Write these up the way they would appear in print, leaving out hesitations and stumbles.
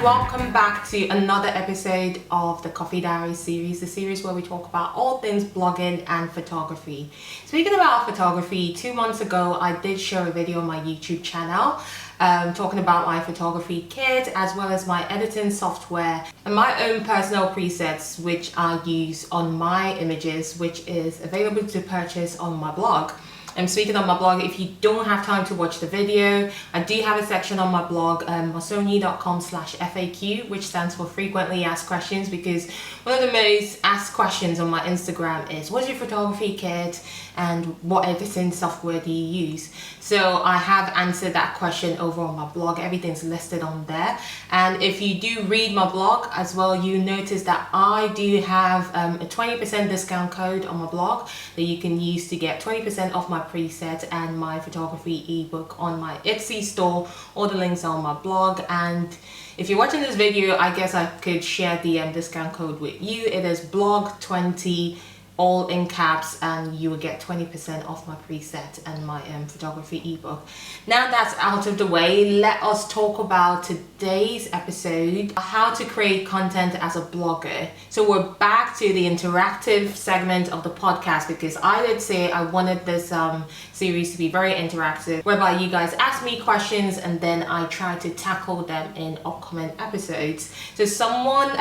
and welcome back to another episode of the Coffee Diaries series, the series where we talk about all things blogging and photography. Speaking about photography, 2 months ago I did share a video on my YouTube channel talking about my photography kit as well as my editing software and my own personal presets which I use on my images, which is available to purchase on my blog. And speaking of my blog, if you don't have time to watch the video, I do have a section on my blog, mossonyi.com/FAQ, which stands for frequently asked questions, because one of the most asked questions on my Instagram is, what's your photography kit and what editing software do you use? So I have answered that question over on my blog. Everything's listed on there. And if you do read my blog as well, you notice that I do have a 20% discount code on my blog that you can use to get 20% off my preset and my photography ebook on my Etsy store. All the links are on my blog, and if you're watching this video, I guess I could share the discount code with you. It is blog20, all in caps, and you will get 20% off my preset and my photography ebook. Now that's out of the way, let us talk about today's episode, how to create content as a blogger. So we're back to the interactive segment of the podcast, because I did say I wanted this series to be very interactive, whereby you guys ask me questions and then I try to tackle them in upcoming episodes. So someone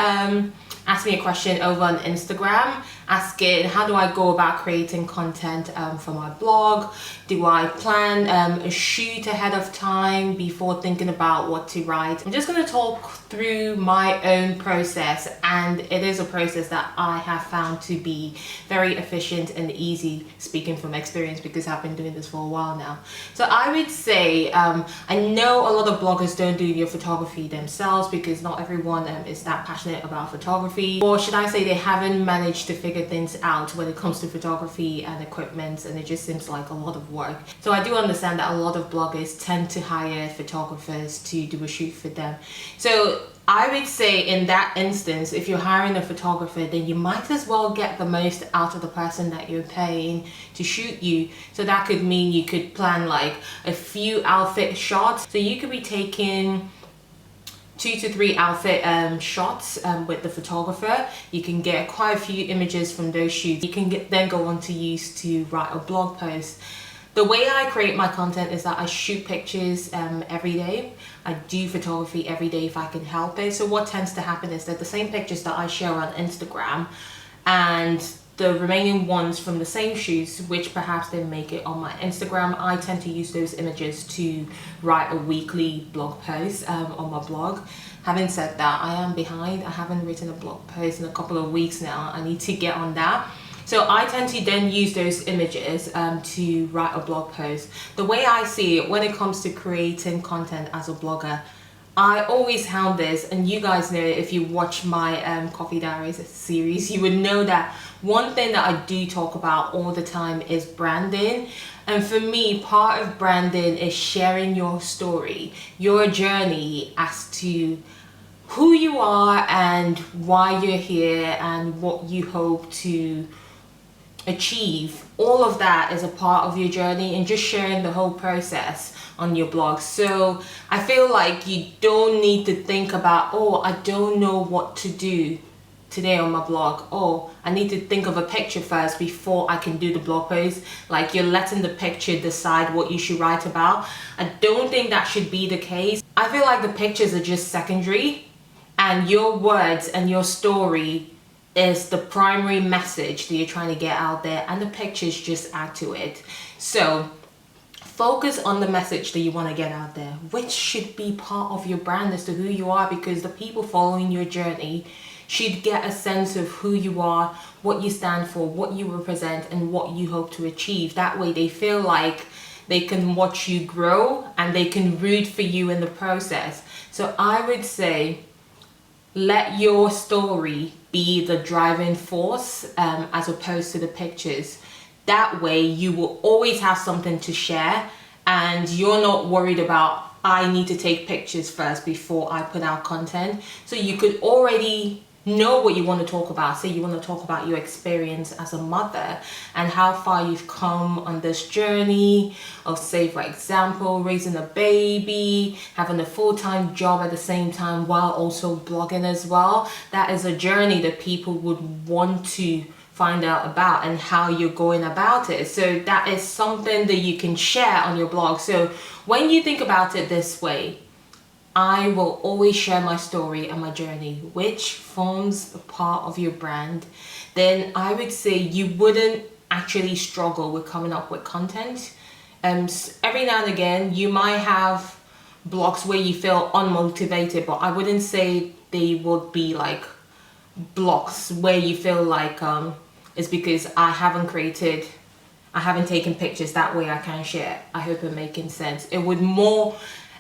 asked me a question over on Instagram asking, how do I go about creating content for my blog? Do I plan a shoot ahead of time before thinking about what to write? I'm just going to talk through my own process, and it is a process that I have found to be very efficient and easy, speaking from experience, because I've been doing this for a while now. So I would say, I know a lot of bloggers don't do your photography themselves because not everyone is that passionate about photography, or should I say they haven't managed to figure things out when it comes to photography and equipment, and it just seems like a lot of work. So I do understand that a lot of bloggers tend to hire photographers to do a shoot for them. So I would say in that instance, if you're hiring a photographer, then you might as well get the most out of the person that you're paying to shoot you. So that could mean you could plan like a few outfit shots. So you could be taking 2 to 3 outfit shots with the photographer. You can get quite a few images from those shoots. You can then go on to use to write a blog post. The way I create my content is that I shoot pictures every day. I do photography every day if I can help it. So what tends to happen is that the same pictures that I share on Instagram and the remaining ones from the same shoots, which perhaps didn't make it on my Instagram, I tend to use those images to write a weekly blog post on my blog. Having said that, I am behind. I haven't written a blog post in a couple of weeks now. I need to get on that. So I tend to then use those images to write a blog post. The way I see it when it comes to creating content as a blogger, I always hound this, and you guys know if you watch my Coffee Diaries series, you would know that one thing that I do talk about all the time is branding. And for me, part of branding is sharing your story, your journey as to who you are and why you're here and what you hope to achieve. All of that is a part of your journey, and just sharing the whole process on your blog. So I feel like you don't need to think about, oh, I don't know what to do today on my blog. Oh, I need to think of a picture first before I can do the blog post. Like, you're letting the picture decide what you should write about. I don't think that should be the case. I feel like the pictures are just secondary, and your words and your story is the primary message that you're trying to get out there, and the pictures just add to it. So focus on the message that you want to get out there, which should be part of your brand as to who you are, because the people following your journey should get a sense of who you are, what you stand for, what you represent, and what you hope to achieve. That way they feel like they can watch you grow and they can root for you in the process. So I would say, let your story be the driving force as opposed to the pictures. That way you will always have something to share, and you're not worried about, I need to take pictures first before I put out content. So you could already know what you want to talk about. Say you want to talk about your experience as a mother and how far you've come on this journey of, say for example, raising a baby, having a full-time job at the same time while also blogging as well. That is a journey that people would want to find out about and how you're going about it. So that is something that you can share on your blog. So when you think about it this way, I will always share my story and my journey, which forms a part of your brand. Then I would say you wouldn't actually struggle with coming up with content. Every now and again, you might have blogs where you feel unmotivated, but I wouldn't say they would be like blocks where you feel like it's because I haven't taken pictures, that way I can share. I hope I'm making sense. It would more,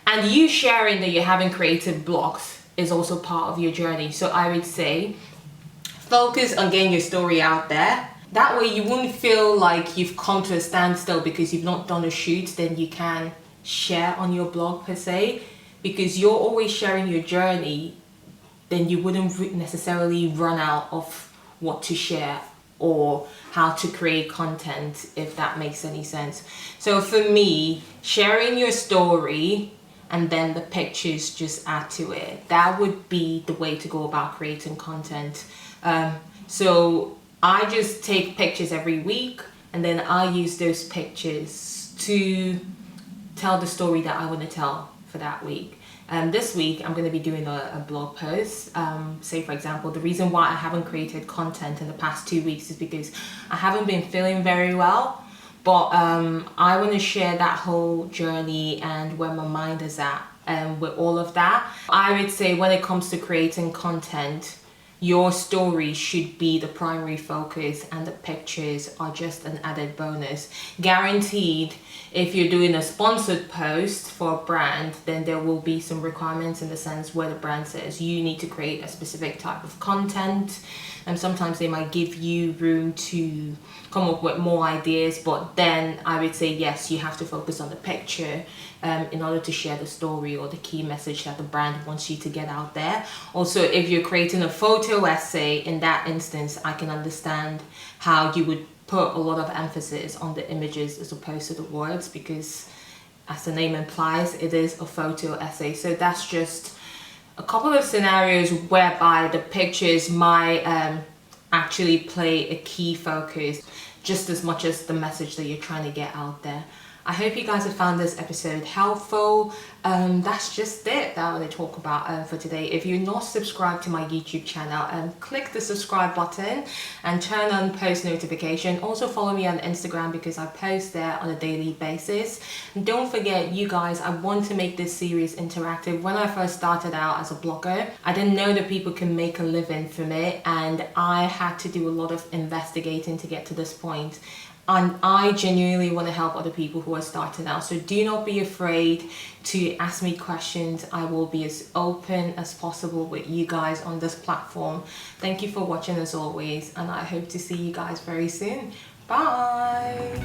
and you sharing that you haven't created blocks is also part of your journey. So I would say focus on getting your story out there. That way you wouldn't feel like you've come to a standstill because you've not done a shoot. Then you can share on your blog per se, because you're always sharing your journey. Then you wouldn't necessarily run out of what to share or how to create content, if that makes any sense. So for me, sharing your story and then the pictures just add to it, that would be the way to go about creating content. So I just take pictures every week and then I use those pictures to tell the story that I want to tell for that week. This week I'm going to be doing a blog post. Say for example, the reason why I haven't created content in the past 2 weeks is because I haven't been feeling very well. But I want to share that whole journey and where my mind is at with all of that. I would say when it comes to creating content, your story should be the primary focus and the pictures are just an added bonus. Guaranteed, if you're doing a sponsored post for a brand, then there will be some requirements in the sense where the brand says you need to create a specific type of content. And sometimes they might give you room to come up with more ideas, but then I would say yes, you have to focus on the picture in order to share the story or the key message that the brand wants you to get out there. Also, if you're creating a photo essay, in that instance, I can understand how you would put a lot of emphasis on the images as opposed to the words, because as the name implies, it is a photo essay. So that's just a couple of scenarios whereby the pictures might actually play a key focus just as much as the message that you're trying to get out there. I hope you guys have found this episode helpful. That's just it that I want to talk about for today. If you're not subscribed to my YouTube channel, click the subscribe button and turn on post notification. Also follow me on Instagram because I post there on a daily basis. And don't forget, you guys, I want to make this series interactive. When I first started out as a blogger, I didn't know that people can make a living from it, and I had to do a lot of investigating to get to this point. And I genuinely want to help other people who are starting out. So do not be afraid to ask me questions. I will be as open as possible with you guys on this platform. Thank you for watching as always, and I hope to see you guys very soon. Bye.